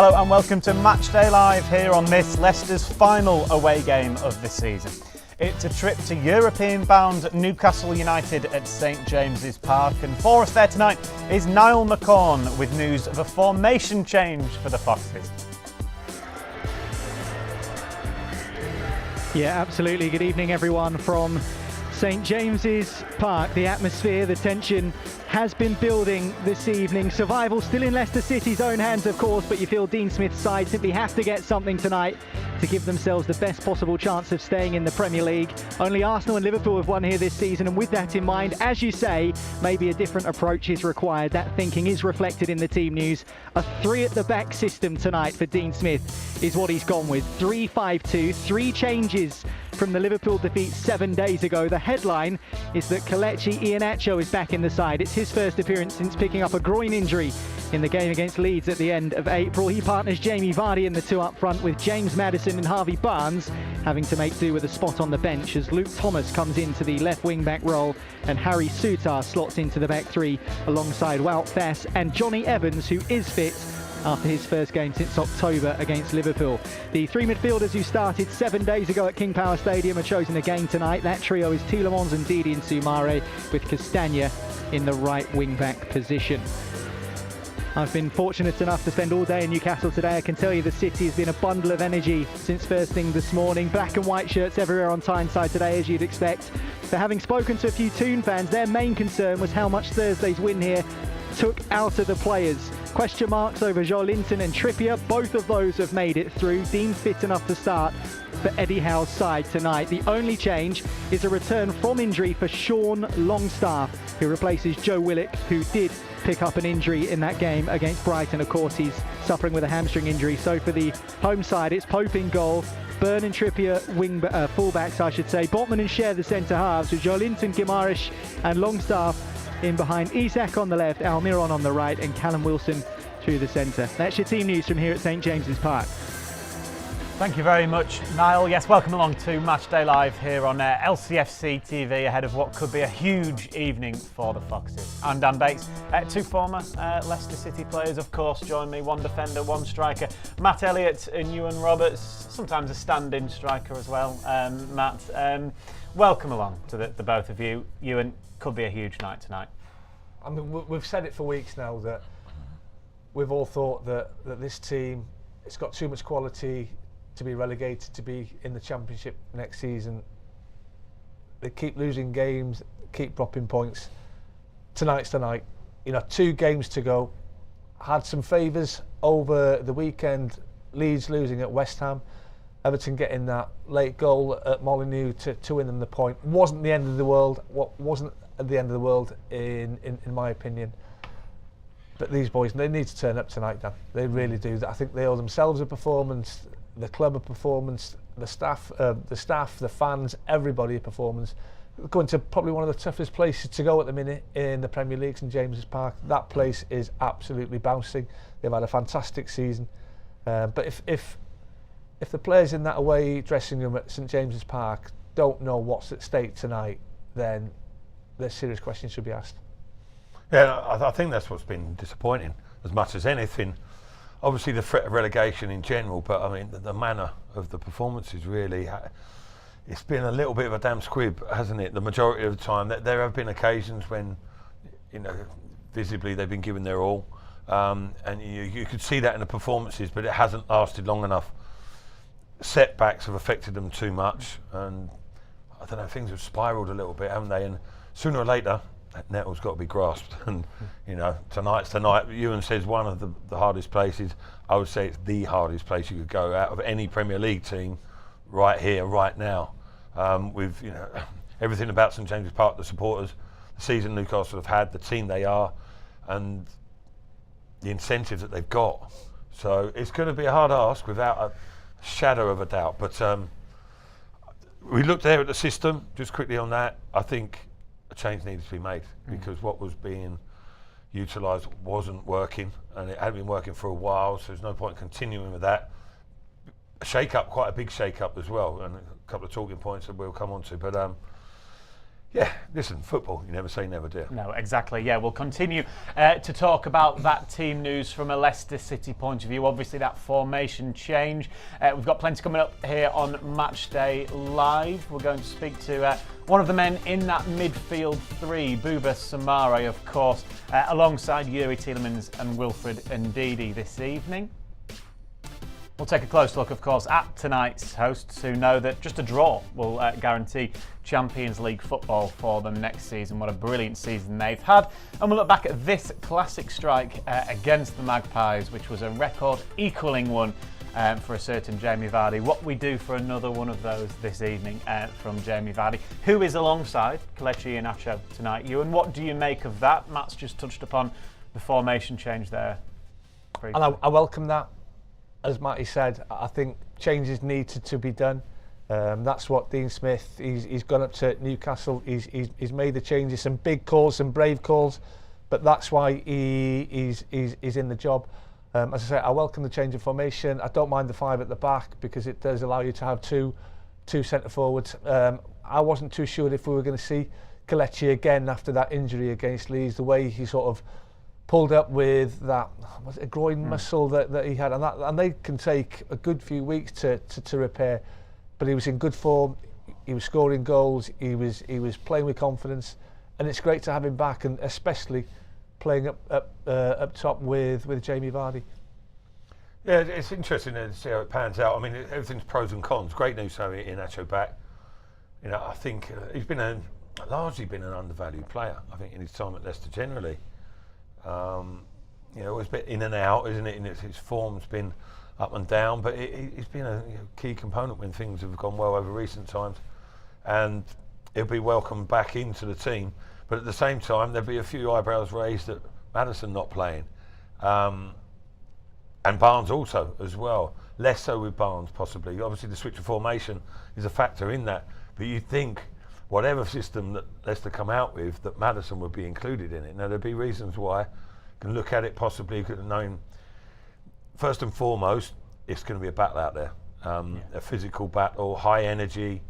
Hello and welcome to Matchday Live here on this Leicester's final away game of the season. It's a trip to European-bound Newcastle United at St James's Park, and for us there tonight is Niall McCorn with news of a formation change for the Foxes. Yeah, absolutely. Good evening, everyone, from St James's Park. The atmosphere, the tension has been building this evening. Survival still in Leicester City's own hands, of course, but you feel Dean Smith's side simply have to get something tonight to give themselves the best possible chance of staying in the Premier League. Only Arsenal and Liverpool have won here this season, and with that in mind, as you say, maybe a different approach is required. That thinking is reflected in the team news. A three-at-the-back system tonight for Dean Smith is what he's gone with. 3-5-2, 3 changes from the Liverpool defeat 7 days ago. The headline is that Kelechi Iheanacho is back in the side. It's his first appearance since picking up a groin injury in the game against Leeds at the end of April. He partners Jamie Vardy in the two up front, with James Maddison and Harvey Barnes having to make do with a spot on the bench as Luke Thomas comes into the left wing-back role and Harry Souttar slots into the back three alongside Wout Faes and Johnny Evans, who is fit after his first game since October against Liverpool. The three midfielders who started 7 days ago at King Power Stadium are chosen again tonight. That trio is Tielemans and Didi and Soumare, with Castagna in the right wing-back position. I've been fortunate enough to spend all day in Newcastle today. I can tell you the city has been a bundle of energy since first thing this morning. Black and white shirts everywhere on Tyneside today, as you'd expect. But having spoken to a few Toon fans, their main concern was how much Thursday's win here took out of the players. Question marks over Joelinton and Trippier. Both of those have made it through. Deemed fit enough to start for Eddie Howe's side tonight. The only change is a return from injury for Sean Longstaff, who replaces Joe Willock, who did pick up an injury in that game against Brighton. Of course, he's suffering with a hamstring injury. So for the home side, it's Pope in goal, Byrne and Trippier fullbacks, I should say. Botman and Cher the centre halves, with Joelinton, Guimaraes and Longstaff in behind. Isak on the left, Almiron on the right, and Callum Wilson through the centre. That's your team news from here at St James's Park. Thank you very much, Niall. Yes, welcome along to Matchday Live here on LCFC TV ahead of what could be a huge evening for the Foxes. I'm Dan Bates. Two former Leicester City players, of course, join me. One defender, one striker. Matt Elliott and Ewan Roberts, sometimes a stand-in striker as well. Matt, welcome along to the both of you. Ewan, could be a huge night tonight. I mean, we've said it for weeks now that we've all thought that this team, it's got too much quality to be relegated to be in the Championship next season. They keep losing games, keep dropping points. Tonight's the night. You know, 2 games to go. Had some favours over the weekend. Leeds losing at West Ham. Everton getting that late goal at Molineux to win them the point. Wasn't the end of the world. Wasn't at the end of the world in my opinion. But these boys, they need to turn up tonight, Dan. They really do. I think they owe themselves a performance, the club a performance, the staff, the fans, everybody a performance. Going to probably one of the toughest places to go at the minute in the Premier League, St James's Park. That place is absolutely bouncing. They've had a fantastic season. But if the players in that away dressing room at St James's Park don't know what's at stake tonight, then there's serious questions should be asked. Yeah, I think that's what's been disappointing as much as anything. Obviously the threat of relegation in general, but I mean the manner of the performances really, it's been a little bit of a damn squib, hasn't it? The majority of the time. There have been occasions when, you know, visibly they've been giving their all, and you could see that in the performances, but it hasn't lasted long enough. Setbacks have affected them too much, and I don't know, things have spiralled a little bit, haven't they? And sooner or later, that nettle's got to be grasped. And you know, tonight's the night. Ewan says one of the hardest places. I would say it's the hardest place you could go out of any Premier League team, right here, right now. With, you know, everything about St James's Park, the supporters, the season Newcastle have had, the team they are, and the incentive that they've got. So it's going to be a hard ask without a shadow of a doubt. But we looked there at the system, just quickly on that. I think a change needed to be made because what was being utilised wasn't working, and it hadn't been working for a while, so there's no point continuing with that. A shake-up, quite a big shake-up as well, and a couple of talking points that we'll come on to. But Yeah, listen, football, you never say never, do you? No, exactly. Yeah, we'll continue to talk about that team news from a Leicester City point of view. Obviously, that formation change. We've got plenty coming up here on Matchday Live. We're going to speak to one of the men in that midfield three, Bouba Soumaré, of course, alongside Yuri Tielemans and Wilfred Ndidi this evening. We'll take a close look, of course, at tonight's hosts, who know that just a draw will guarantee Champions League football for them next season. What a brilliant season they've had. And we'll look back at this classic strike against the Magpies, which was a record-equalling one for a certain Jamie Vardy. What we do for another one of those this evening from Jamie Vardy, who is alongside Kelechi Iheanacho tonight. Ewan, what do you make of that? Matt's just touched upon the formation change there. And I welcome that. As Matty said, I think changes needed to be done. That's what Dean Smith, he's gone up to Newcastle, he's made the changes, some big calls, some brave calls, but that's why he's in the job. As I say, I welcome the change of formation. I don't mind the five at the back because it does allow you to have two centre forwards. I wasn't too sure if we were going to see Kelechi again after that injury against Leeds, the way he sort of pulled up with that, was it a groin muscle that he had, and they can take a good few weeks to repair. But he was in good form, he was scoring goals, he was playing with confidence, and it's great to have him back, and especially playing up top with Jamie Vardy. Yeah, it's interesting to see how it pans out. I mean, everything's pros and cons. Great news having Iheanacho back. You know, I think he's been largely been an undervalued player. I think in his time at Leicester generally. You know, it's a bit in and out, isn't it? And his form's been up and down, but he's been a key component when things have gone well over recent times, and he'll be welcomed back into the team. But at the same time, there'll be a few eyebrows raised at Maddison not playing, and Barnes also as well. Less so with Barnes possibly. Obviously, the switch of formation is a factor in that, but you'd think whatever system that Leicester come out with, that Maddison would be included in it. Now, there'd be reasons why. You can look at it possibly, could have known, first and foremost, it's going to be a battle out there. A physical battle, high energy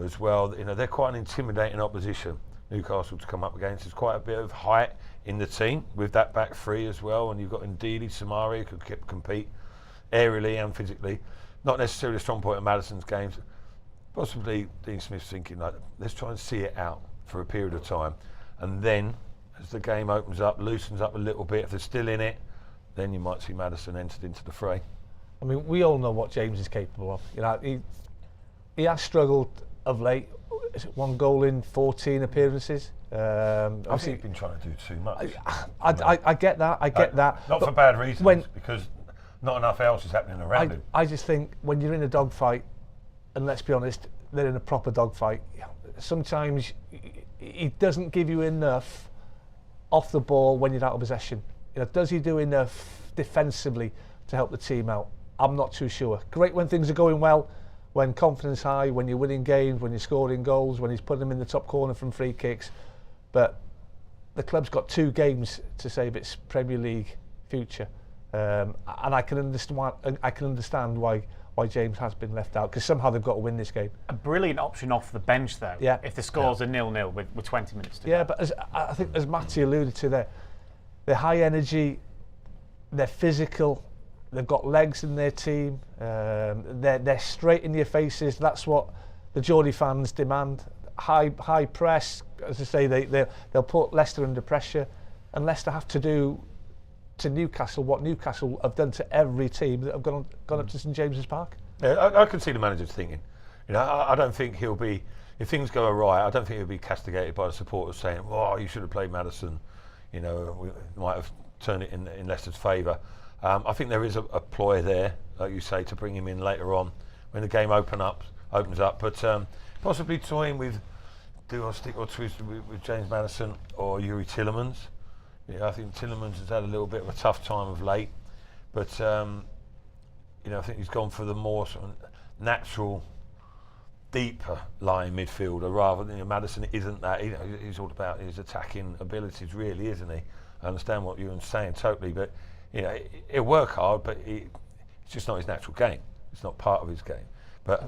as well. You know, they're quite an intimidating opposition, Newcastle, to come up against. There's quite a bit of height in the team with that back three as well, and you've got Ndidi, Soumaré, who could compete aerially and physically. Not necessarily a strong point in Maddison's games. Possibly Dean Smith's thinking, like, let's try and see it out for a period of time, and then as the game opens up, loosens up a little bit, if they're still in it, then you might see Maddison entered into the fray. I mean, we all know what James is capable of. You know, he has struggled of late. Is it 1 goal in 14 appearances? I think he's been trying to do too much. I get that. I get that. Not for bad reasons, because not enough else is happening around him. I just think when you're in a dogfight, and let's be honest, they're in a proper dogfight, sometimes he doesn't give you enough off the ball when you're out of possession. You know, does he do enough defensively to help the team out? I'm not too sure. Great when things are going well, when confidence high, when you're winning games, when you're scoring goals, when he's putting them in the top corner from free kicks. But the club's got 2 games to save its Premier League future, and I can understand why James has been left out, because somehow they've got to win this game. A brilliant option off the bench, though. Yeah. If the scores are 0-0 with 20 minutes to go. Yeah, but I think as Matty alluded to, they're high energy, they're physical, they've got legs in their team, they're straight in your faces. That's what the Geordie fans demand. High press, as I say, they'll put Leicester under pressure, and Leicester have to do to Newcastle what Newcastle have done to every team that have gone up to St James's Park. Yeah, I can see the manager's thinking. You know, I don't think he'll be, if things go awry, I don't think he'll be castigated by the supporters saying, "Oh, you should have played Maddison." You know, we might have turned it in Leicester's favour. I think there is a ploy there, like you say, to bring him in later on when the game opens up. But possibly toying with, do I stick or twist with James Maddison or Yuri Tielemans? Yeah, I think Tielemans has had a little bit of a tough time of late, but you know, I think he's gone for the more sort of natural, deeper lying midfielder rather than, you know, Maddison isn't that. You know, he's all about his attacking abilities, really, isn't he? I understand what you're saying totally, but you know, he'll work hard, but it's just not his natural game. It's not part of his game. But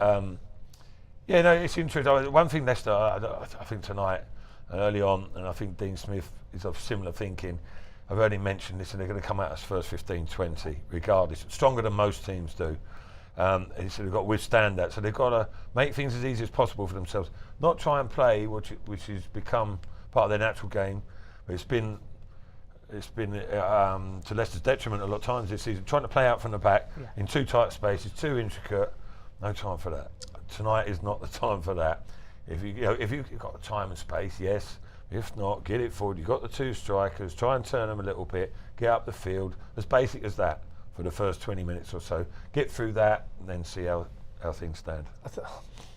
yeah, no, it's interesting. One thing Leicester, I think tonight, And early on, and I think Dean Smith is of similar thinking. I've already mentioned this, and they're going to come out as first 15, 20, regardless. Stronger than most teams do. He said they've got to withstand that. So they've got to make things as easy as possible for themselves. Not try and play, which has become part of their natural game. But it's been to Leicester's detriment a lot of times this season. Trying to play out from the back in too tight spaces, too intricate. No time for that. Tonight is not the time for that. If you've got the time and space, yes. If not, get it forward. You've got the two strikers. Try and turn them a little bit. Get up the field. As basic as that for the first 20 minutes or so. Get through that and then see how things stand.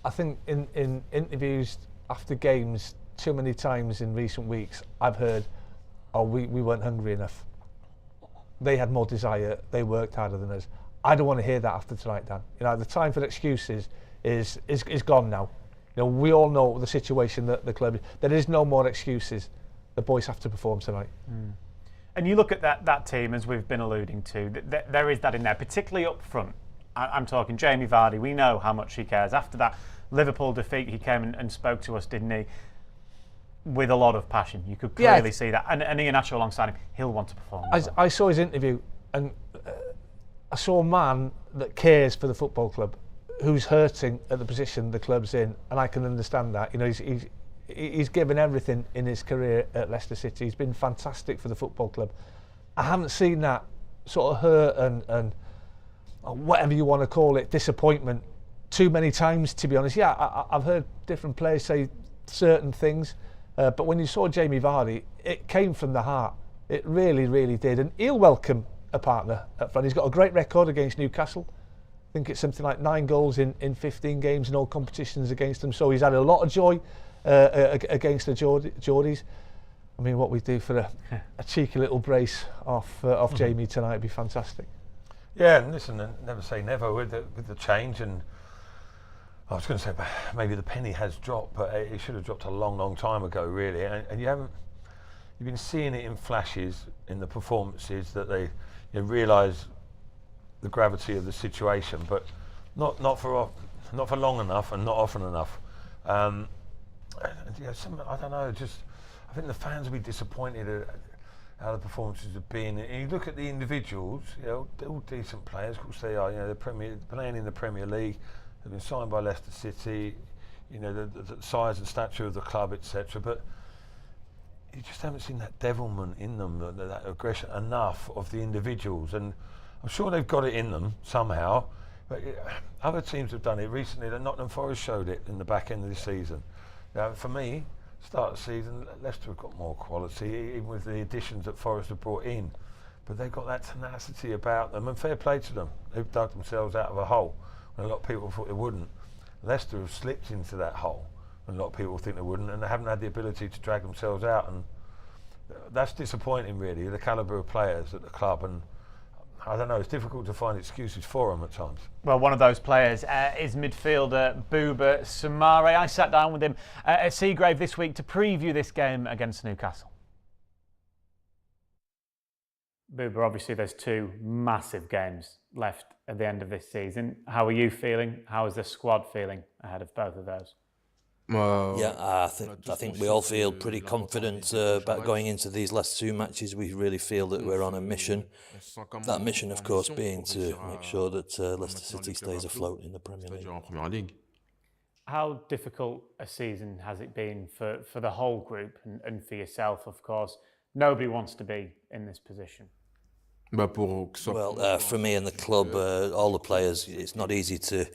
I think in interviews after games, too many times in recent weeks, I've heard, we weren't hungry enough. They had more desire. They worked harder than us. I don't want to hear that after tonight, Dan. The time for excuses is gone now. We all know the situation that the club is. There is no more excuses. The boys have to perform tonight. And you look at that team, as we've been alluding to, there is that in there, particularly up front. I'm talking Jamie Vardy. We know how much he cares. After that Liverpool defeat, he came and spoke to us, didn't he? With a lot of passion. You could clearly see that. And Ian Asher alongside him, he'll want to perform. I saw his interview, and I saw a man that cares for the football club, who's hurting at the position the club's in, and I can understand that. He's given everything in his career at Leicester City. He's been fantastic for the football club. I haven't seen that sort of hurt and whatever you want to call it, disappointment, too many times, to be honest. Yeah, I've heard different players say certain things, but when you saw Jamie Vardy, it came from the heart. It really, really did. And he'll welcome a partner up front. He's got a great record against Newcastle. I think it's something like 9 goals in 15 games in all competitions against them. So he's had a lot of joy against the Geordies. I mean, what we do for a cheeky little brace off Jamie tonight would be fantastic. Yeah, and listen, never say never with the change. And I was going to say maybe the penny has dropped, but it should have dropped a long, long time ago, really. And you've been seeing it in flashes in the performances that they realise the gravity of the situation, but not for long enough and not often enough. I don't know. I think the fans will be disappointed at how the performances have been. And you look at the individuals. They're all decent players. Of course they are. They're playing in the Premier League. They've been signed by Leicester City. The size and stature of the club, etc. But you just haven't seen that devilment in them, that aggression enough of the individuals. And I'm sure they've got it in them somehow, but other teams have done it recently. Nottingham Forest showed it in the back end of the season. For me, start of the season, Leicester have got more quality, even with the additions that Forest have brought in. But they've got that tenacity about them, and fair play to them. They've dug themselves out of a hole when a lot of people thought they wouldn't. Leicester have slipped into that hole when a lot of people think they wouldn't, and they haven't had the ability to drag themselves out. And that's disappointing, really, the calibre of players at the club. And I don't know, it's difficult to find excuses for them at times. Well, one of those players is midfielder Bouba Soumaré. I sat down with him at Seagrave this week to preview this game against Newcastle. Bouba, obviously there's 2 massive games left at the end of this season. How are you feeling? How is the squad feeling ahead of both of those? I think we all feel pretty confident about going into these last 2 matches. We really feel that we're on a mission. That mission, of course, being to make sure that Leicester City stays afloat in the Premier League. How difficult a season has it been for the whole group and for yourself, of course? Nobody wants to be in this position. Well, for me and the club, all the players, it's not easy to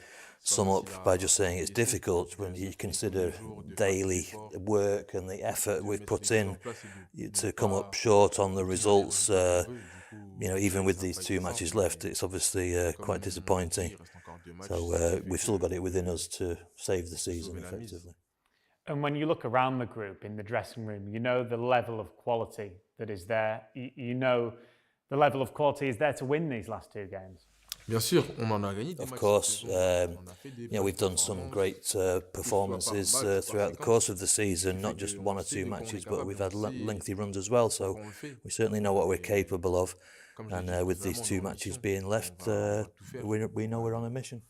sum up by just saying it's difficult when you consider daily work and the effort we've put in to come up short on the results. Even with these 2 matches left, it's obviously quite disappointing. So we've still got it within us to save the season effectively. And when you look around the group in the dressing room, you know the level of quality that is there. You know the level of quality is there to win these last 2 games. Of course, we've done some great performances throughout the course of the season, not just 1 or 2 matches, but we've had lengthy runs as well, so we certainly know what we're capable of. And with these 2 matches being left, we know we're on a mission.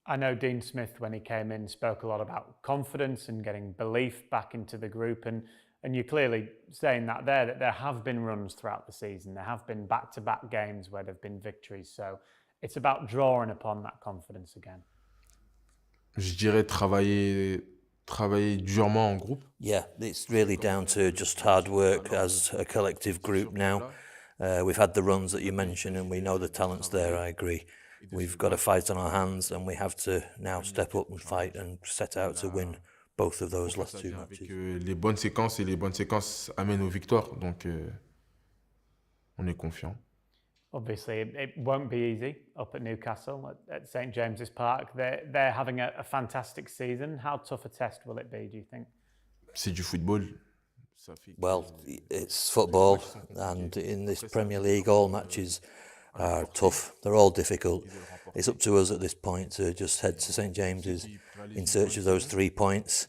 I know Dean Smith, when he came in, spoke a lot about confidence and getting belief back into the group, and you're clearly saying that there have been runs throughout the season. There have been back-to-back games where there have been victories. So it's about drawing upon that confidence again. Je dirais travailler durement en groupe. Yeah, it's really down to just hard work as a collective group now. We've had the runs that you mentioned and we know the talent's there, I agree. We've got a fight on our hands and we have to now step up and fight and set out to win both of those last two matches. Les bonnes séquences et les bonnes séquences amènent aux victoires, donc on est confiant. Obviously, it won't be easy up at Newcastle at St James's Park. They're having a fantastic season. How tough a test will it be, do you think? C'est du football. Well, it's football, and in this Premier League, all matches are tough. They're all difficult. It's up to us at this point to just head to St James's in search of those 3 points.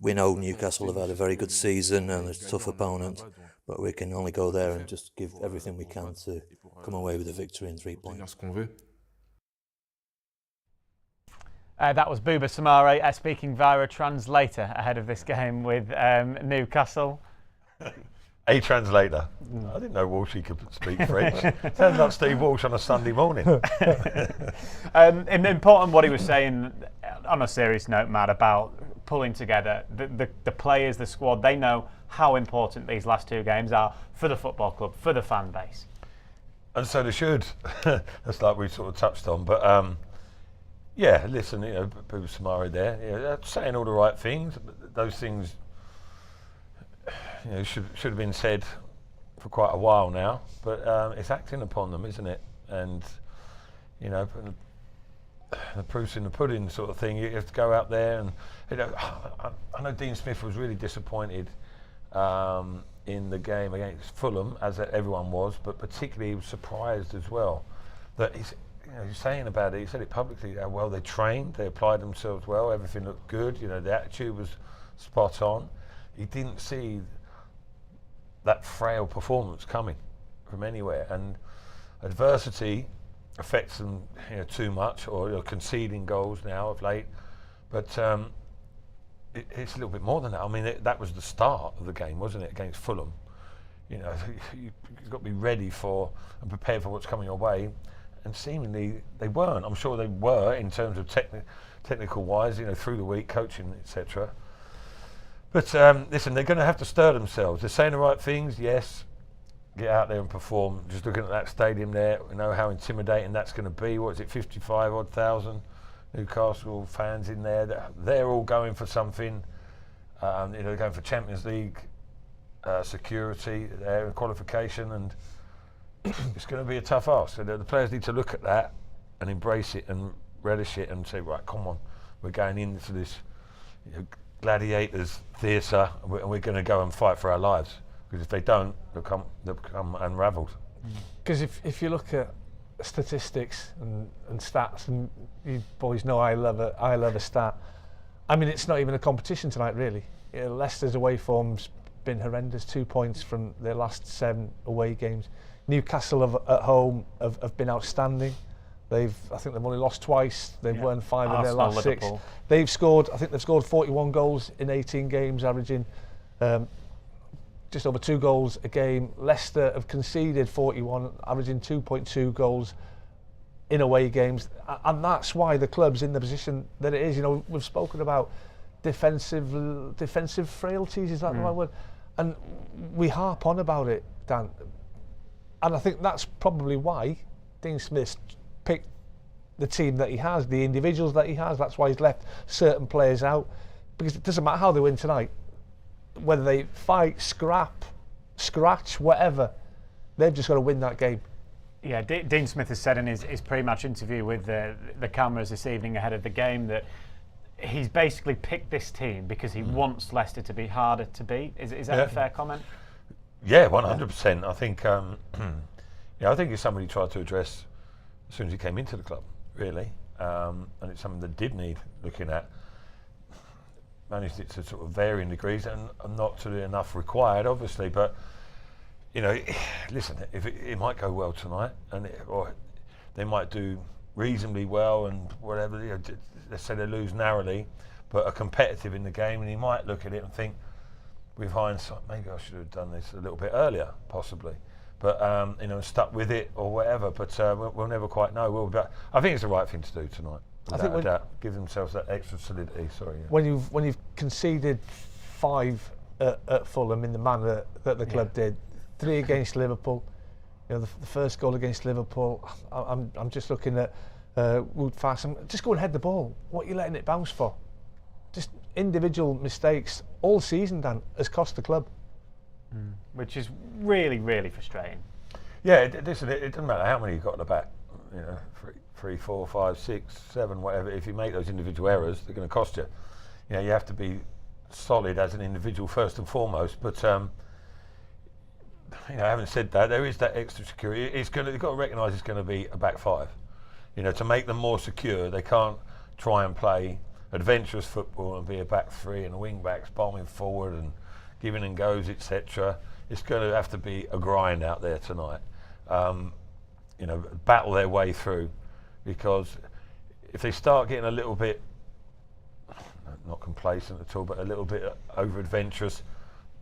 We know Newcastle have had a very good season and a tough opponent, but we can only go there and just give everything we can to come away with a victory in 3 points. That was Bouba Samare speaking via a translator ahead of this game with Newcastle. A translator. I didn't know Walshy could speak French. Sounds like Steve Walsh on a Sunday morning. Important what he was saying, on a serious note, Matt, about pulling together the players, the squad. They know how important these last 2 games are for the football club, for the fan base. And so they should. That's like we sort of touched on. But yeah, listen, you know, Bouba Samare there, they're saying all the right things. Those things, you know, should have been said for quite a while now, but it's acting upon them, isn't it? And you know, the proof's in the pudding, sort of thing. You have to go out there, and you know, I know Dean Smith was really disappointed in the game against Fulham, as everyone was, but particularly he was surprised as well that he's saying about it. He said it publicly. How well they trained, they applied themselves well, everything looked good. You know, the attitude was spot on. He didn't see that frail performance coming from anywhere, and adversity affects them, you know, too much, or conceding goals now of late. But it's a little bit more than that. I mean, that was the start of the game, wasn't it, against Fulham? You know, you've got to be ready for and prepared for what's coming your way, and seemingly they weren't. I'm sure they were in terms of technical wise, you know, through the week, coaching, etc. But listen, they're going to have to stir themselves. They're saying the right things, yes. Get out there and perform. Just looking at that stadium there, we know how intimidating that's going to be. What is it, 55,000 Newcastle fans in there? They're all going for something. You know, they're going for Champions League security there and qualification, and it's going to be a tough ask. So the players need to look at that and embrace it and relish it and say, right, come on, we're going into this, you know, gladiators theatre, and we're going to go and fight for our lives. Because if they don't, they'll become unravelled. Because if you look at statistics and stats, and you boys know I love a stat. I mean, it's not even a competition tonight, really. You know, Leicester's away form's been horrendous. 2 points from their last 7 away games. Newcastle at home have been outstanding. I think they've only lost twice. They've won 5 of their last Liverpool. 6. They've scored 41 goals in 18 games, averaging just over 2 goals a game. Leicester have conceded 41, averaging 2.2 goals in away games, and that's why the club's in the position that it is. You know, we've spoken about defensive frailties. Is that the right word? And we harp on about it, Dan. And I think that's probably why Dean Smith picked the team that he has, the individuals that he has. That's why he's left certain players out, because it doesn't matter how they win tonight, whether they fight, scratch, whatever, they've just got to win that game. Yeah, Dean Smith has said in his pre-match interview with the cameras this evening ahead of the game that he's basically picked this team because he wants Leicester to be harder to beat. Is that a fair comment? Yeah, 100%. I think, I think it's somebody he tried to address as soon as he came into the club, really, and it's something that did need looking at. Managed it to sort of varying degrees, and not to enough required, obviously. But you know, listen, if it might go well tonight, or they might do reasonably well and whatever, you know, let's say they lose narrowly, but are competitive in the game, and you might look at it and think, with hindsight, maybe I should have done this a little bit earlier, possibly. But you know, stuck with it or whatever. But we'll never quite know. I think it's the right thing to do tonight. Without a doubt, give themselves that extra solidity. Sorry. Yeah. When you've conceded 5 at Fulham in the manner that the club did, 3 against Liverpool. You know, the first goal against Liverpool. I'm just looking at Wood Fast. Just go and head the ball. What are you letting it bounce for? Just individual mistakes all season, Dan, has cost the club. Which is really, really frustrating. Yeah, it doesn't matter how many you've got at the back. You know, 3, 4, 5, 6, 7, whatever. If you make those individual errors, they're going to cost you. You know, you have to be solid as an individual first and foremost. But you know, having said that, there is that extra security. You've got to recognise it's going to be a back 5. You know, to make them more secure, they can't try and play adventurous football and be a back 3 and wing backs bombing forward and giving and goes, etc. It's going to have to be a grind out there tonight. You know, battle their way through, because if they start getting a little bit, not complacent at all, but a little bit over adventurous,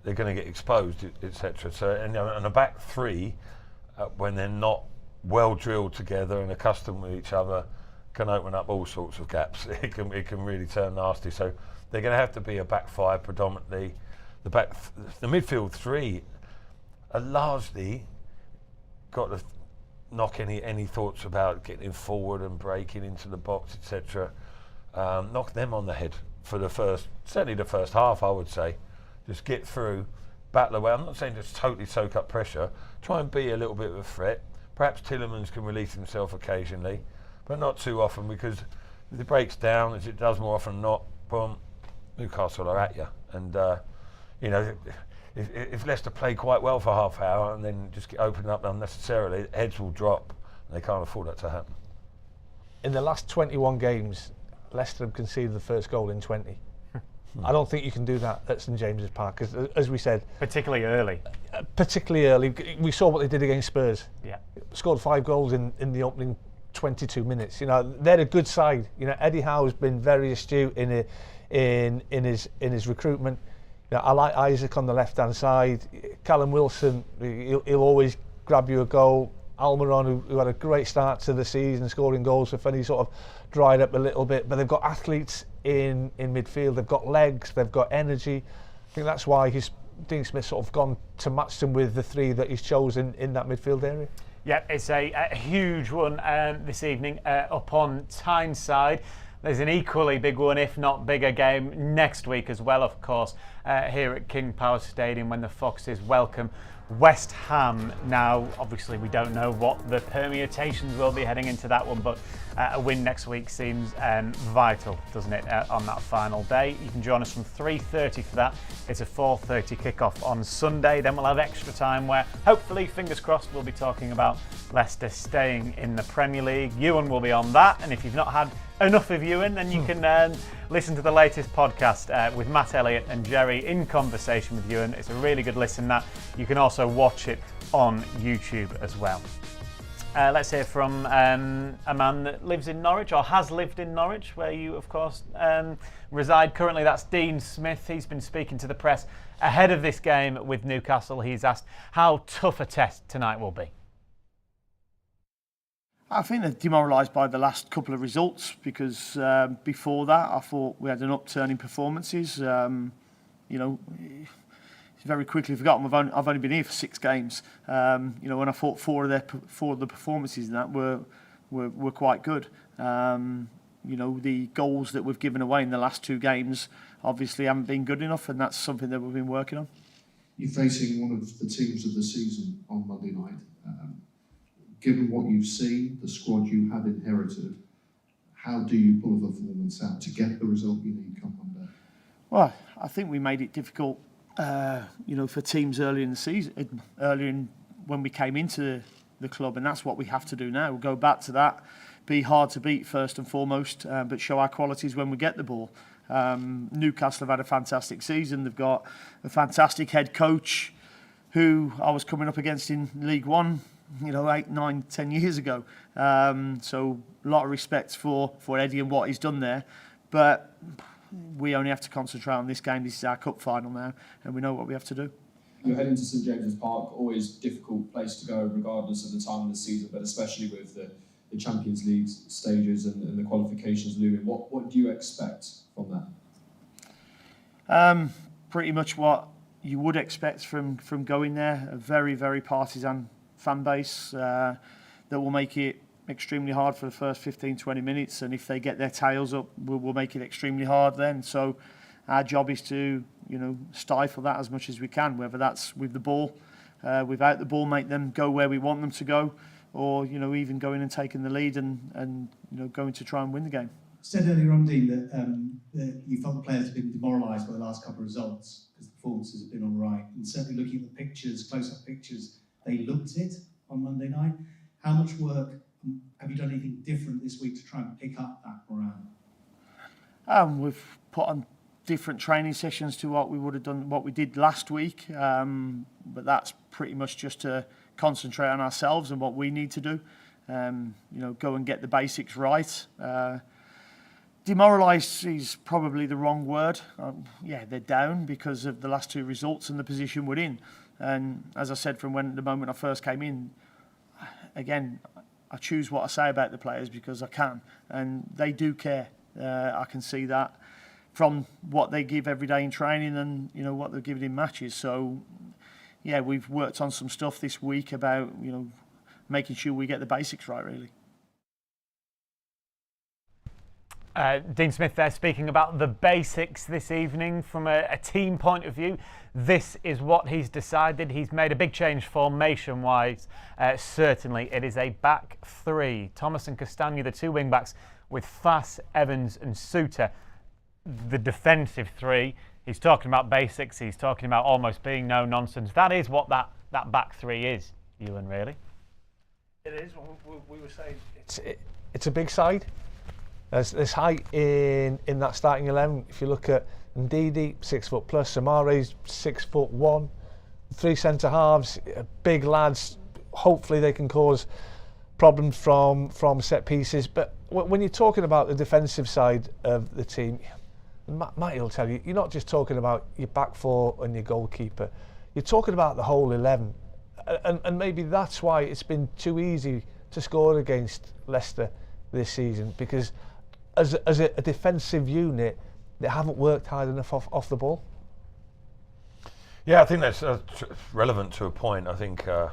they're going to get exposed, etc. So, and a back 3, when they're not well drilled together and accustomed with each other, can open up all sorts of gaps. It can really turn nasty. So they're going to have to be a back 5 predominantly. The midfield 3 are largely got to knock any thoughts about getting forward and breaking into the box, etc. Knock them on the head for certainly the first half, I would say. Just get through, battle away. I'm not saying just totally soak up pressure. Try and be a little bit of a threat. Perhaps Tielemans can release himself occasionally, but not too often, because if it breaks down, as it does more often than not, boom, Newcastle are at you. And you know, if Leicester play quite well for half hour and then just get opened up unnecessarily, heads will drop, and they can't afford that to happen. In the last 21 games, Leicester have conceded the first goal in 20. I don't think you can do that at St James's Park, because, as we said, Particularly early. We saw what they did against Spurs. Yeah. Scored 5 goals in the opening 22 minutes. You know, they're a good side. You know, Eddie Howe's been very astute in his recruitment. You know, I like Isaac on the left-hand side. Callum Wilson, he'll always grab you a goal. Almiron, who had a great start to the season, scoring goals for fun, he sort of dried up a little bit. But they've got athletes in midfield. They've got legs. They've got energy. I think that's why Dean Smith's sort of gone to match them with the 3 that he's chosen in that midfield area. Yeah, it's a huge one this evening up on Tyneside. There's an equally big one, if not bigger, game next week as well, of course, here at King Power Stadium, when the Foxes welcome West Ham. Now, obviously, we don't know what the permutations will be heading into that one, but a win next week seems vital, doesn't it, on that final day. You can join us from 3:30 for that. It's a 4:30 kickoff on Sunday. Then we'll have extra time where, hopefully, fingers crossed, we'll be talking about Leicester staying in the Premier League. Ewan will be on that, and if you've not had enough of Ewan, then you can listen to the latest podcast with Matt Elliott and Jerry in conversation with Ewan. It's a really good listen. That you can also watch it on YouTube as well. Let's hear from a man that lives in Norwich, or has lived in Norwich, where you, of course, reside currently. That's Dean Smith. He's been speaking to the press ahead of this game with Newcastle. He's asked how tough a test tonight will be. I think they're demoralised by the last couple of results, because before that I thought we had an upturn in performances. You know, very quickly forgotten I've only been here for 6 games. You know, when I thought 4 of the performances in that were quite good. You know, the goals that we've given away in the last 2 games obviously haven't been good enough, and that's something that we've been working on. You're facing one of the teams of the season on Monday night. Given what you've seen, the squad you have inherited, how do you pull a performance out to get the result you need come Monday? Well, I think we made it difficult, you know, for teams early in the season, when we came into the club, and that's what we have to do now. We'll go back to that, be hard to beat first and foremost, but show our qualities when we get the ball. Newcastle have had a fantastic season. They've got a fantastic head coach who I was coming up against in League One 8, 9, 10 years ago. So a lot of respect for Eddie and what he's done there. But we only have to concentrate on this game. This is our cup final now, and we know what we have to do. You're heading to St James's Park, always a difficult place to go regardless of the time of the season, but especially with the Champions League stages and the qualifications looming. What do you expect from that? Pretty much what you would expect from going there. A very, very partisan fan base that will make it extremely hard for the first 15-20 minutes, and if they get their tails up, we'll make it extremely hard then. So our job is to stifle that as much as we can, whether that's with the ball, without the ball, make them go where we want them to go, or even going and taking the lead and going to try and win the game. Said earlier on, Dean, that you felt the players have been demoralised by the last couple of results because the performances have been all right, and certainly looking at the pictures, close-up pictures, they looked it on Monday night. How much work have you done anything different this week to try and pick up that morale? We've put on different training sessions to what we would have done, what we did last week, but that's pretty much just to concentrate on ourselves and what we need to do. Go and get the basics right. Demoralised is probably the wrong word. They're down because of the last two results and the position we're in. And as I said from the moment I first came in, again, I choose what I say about the players because I can, and they do care. I can see that from what they give every day in training and what they're giving in matches. So we've worked on some stuff this week about making sure we get the basics right, really. Dean Smith there speaking about the basics this evening from a team point of view. This is what he's decided. He's made a big change formation-wise. Certainly, it is a back three. Thomas and Castagna, the two wing-backs, with Fass, Evans and Suter. The defensive three, he's talking about basics. He's talking about almost being no nonsense. That is what that back three is, Ewan, really. It is. We were saying it's a big side. There's height in that starting 11. If you look at Ndidi, 6 foot plus, Samare's 6'1", 3 centre halves, big lads. Hopefully they can cause problems from set pieces. But when you're talking about the defensive side of the team, Matty will tell you, you're not just talking about your back four and your goalkeeper. You're talking about the whole 11, and maybe that's why it's been too easy to score against Leicester this season, because as a defensive unit, they haven't worked hard enough off the ball. Yeah, I think that's relevant to a point. I think there's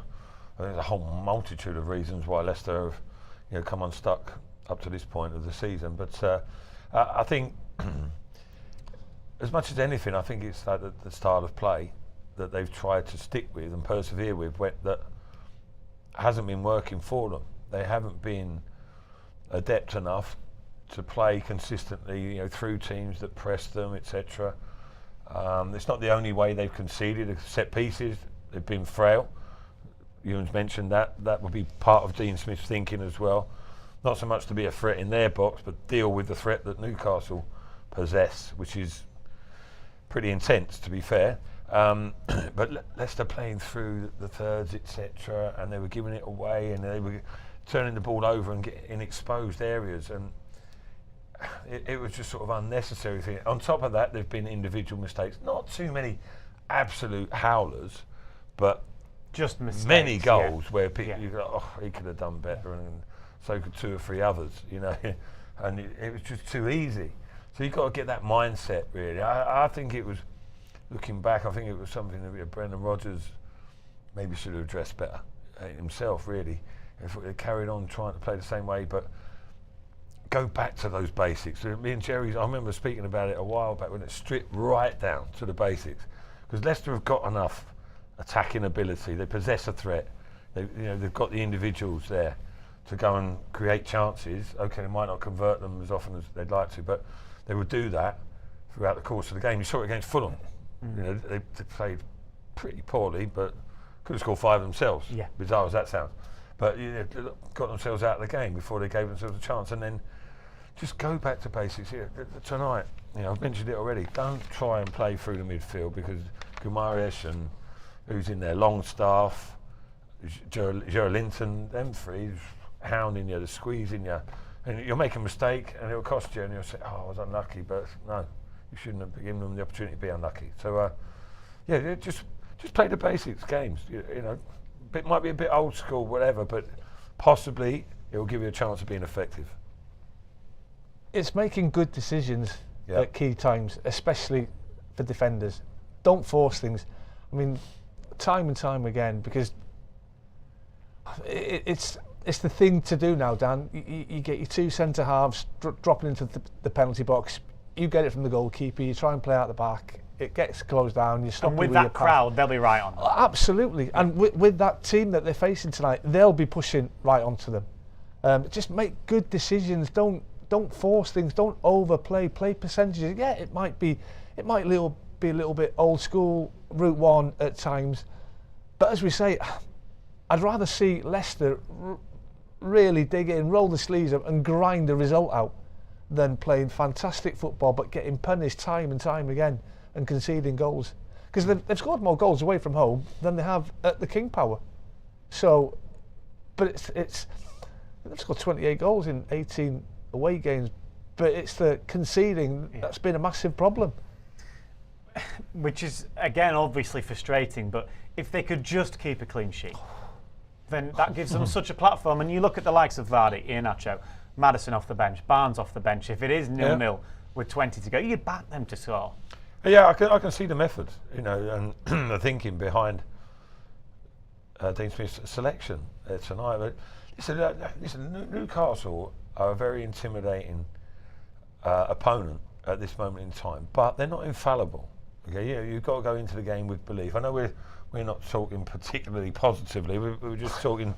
a whole multitude of reasons why Leicester have come unstuck up to this point of the season. But I think, as much as anything, I think it's like the style of play that they've tried to stick with and persevere with that hasn't been working for them. They haven't been adept enough to play consistently, through teams that press them, etc. It's not the only way they've conceded. Set pieces, they've been frail. Ewan's mentioned that. That would be part of Dean Smith's thinking as well. Not so much to be a threat in their box, but deal with the threat that Newcastle possess, which is pretty intense, to be fair. But Leicester playing through the thirds, etc., and they were giving it away, and they were turning the ball over and getting in exposed areas, and it was just sort of unnecessary thing. On top of that, there've been individual mistakes. Not too many absolute howlers, but just mistakes, many goals where people you go, oh, he could have done better, and so could 2 or 3 others, and it was just too easy. So you've got to get that mindset, really. I think it was, looking back, I think it was something that Brendan Rodgers maybe should have addressed better himself, really. If they carried on trying to play the same way, but go back to those basics. Me and Jerry, I remember speaking about it a while back when it stripped right down to the basics, because Leicester have got enough attacking ability. They possess a threat. They've got the individuals there to go and create chances. Okay, they might not convert them as often as they'd like to, but they would do that throughout the course of the game. You saw it against Fulham. They played pretty poorly, but could have scored 5 themselves. Yeah. Bizarre as that sounds. But got themselves out of the game before they gave themselves a chance. And then just go back to basics here. Tonight, I've mentioned it already, don't try and play through the midfield, because Guimaraes and who's in there, Longstaff, Joe Linton, them three, hounding you, squeezing you, and you'll make a mistake and it'll cost you, and you'll say, "Oh, I was unlucky," but no, you shouldn't have given them the opportunity to be unlucky. So, yeah, just play the basics games. You know, it might be a bit old school, whatever, but possibly it will give you a chance of being effective. It's making good decisions at key times, especially for defenders. Don't force things. I mean, time and time again, because it's the thing to do now, Dan. You get your two centre halves dropping into the penalty box. You get it from the goalkeeper. You try and play out the back. It gets closed down. You stop. And with that crowd, they'll be right on. Absolutely. And with that team that they're facing tonight, they'll be pushing right onto them. Just make good decisions. Don't force things. Don't overplay. Play percentages. Yeah, it might be a little bit old school, route one at times, but as we say, I'd rather see Leicester really dig in, roll the sleeves up, and grind the result out, than playing fantastic football but getting punished time and time again and conceding goals. Because they've scored more goals away from home than they have at the King Power. So, but it's they've scored 28 goals in 18 away games, but it's the conceding that's been a massive problem. Which is, again, obviously frustrating, but if they could just keep a clean sheet, then that gives them such a platform. And you look at the likes of Vardy, Iheanacho, Maddison off the bench, Barnes off the bench. If it is 0-0 with 20 to go, you back them to score. Yeah, I can see the method, you know, and the thinking behind Dean Smith's selection tonight. But listen, Newcastle are a very intimidating opponent at this moment in time, but they're not infallible. Okay, yeah, you've got to go into the game with belief. I know we're not talking particularly positively. We're just talking,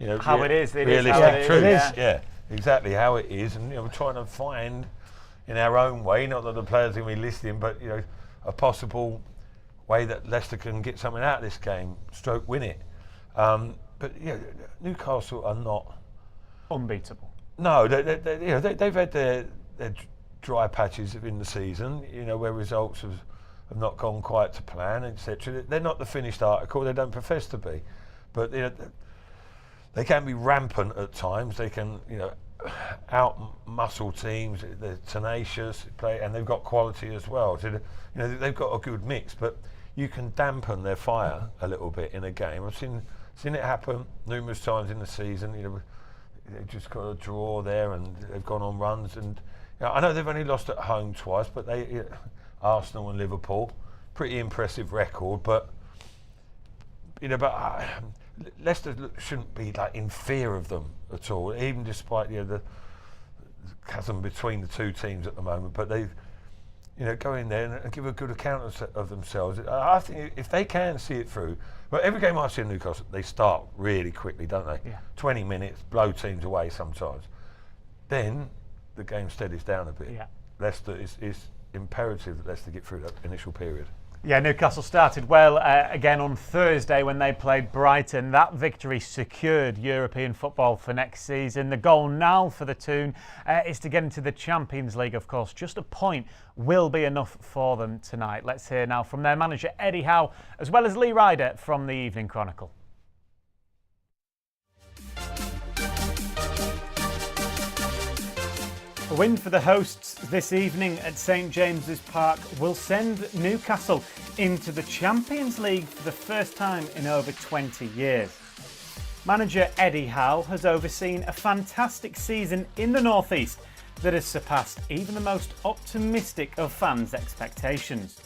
you know, how it is. It realistic is how it truth. is. Yeah, exactly how it is, and you know, we're trying to find in our own way, not that the players are going to be listening, but you know, a possible way that Leicester can get something out of this game, stroke win it. But yeah, Newcastle are not unbeatable. No, they've had their dry patches in the season, you know, where results have not gone quite to plan, etc. They're not the finished article. They don't profess to be, but you know, they can be rampant at times. They can, you know, out-muscle teams. They're tenacious, and they've got quality as well. So, you know, they've got a good mix, but you can dampen their fire a little bit in a game. I've seen it happen numerous times in the season. You know, they've just got a draw there, and they've gone on runs. And you know, I know they've only lost at home twice, but they, Arsenal and Liverpool, pretty impressive record. But you know, but Leicester shouldn't be like in fear of them at all, even despite, you know, the chasm between the two teams at the moment. But they, you know, go in there and give a good account of themselves. I think if they can see it through. But every game I've seen in Newcastle, they start really quickly, don't they? Yeah. 20 minutes, blow teams away sometimes. Then the game steadies down a bit. Yeah. Leicester is imperative that Leicester get through that initial period. Yeah, Newcastle started well again on Thursday when they played Brighton. That victory secured European football for next season. The goal now for the Toon is to get into the Champions League, of course. Just a point will be enough for them tonight. Let's hear now from their manager, Eddie Howe, as well as Lee Ryder from the Evening Chronicle. A win for the hosts this evening at St James's Park will send Newcastle into the Champions League for the first time in over 20 years. Manager Eddie Howe has overseen a fantastic season in the North East that has surpassed even the most optimistic of fans' expectations.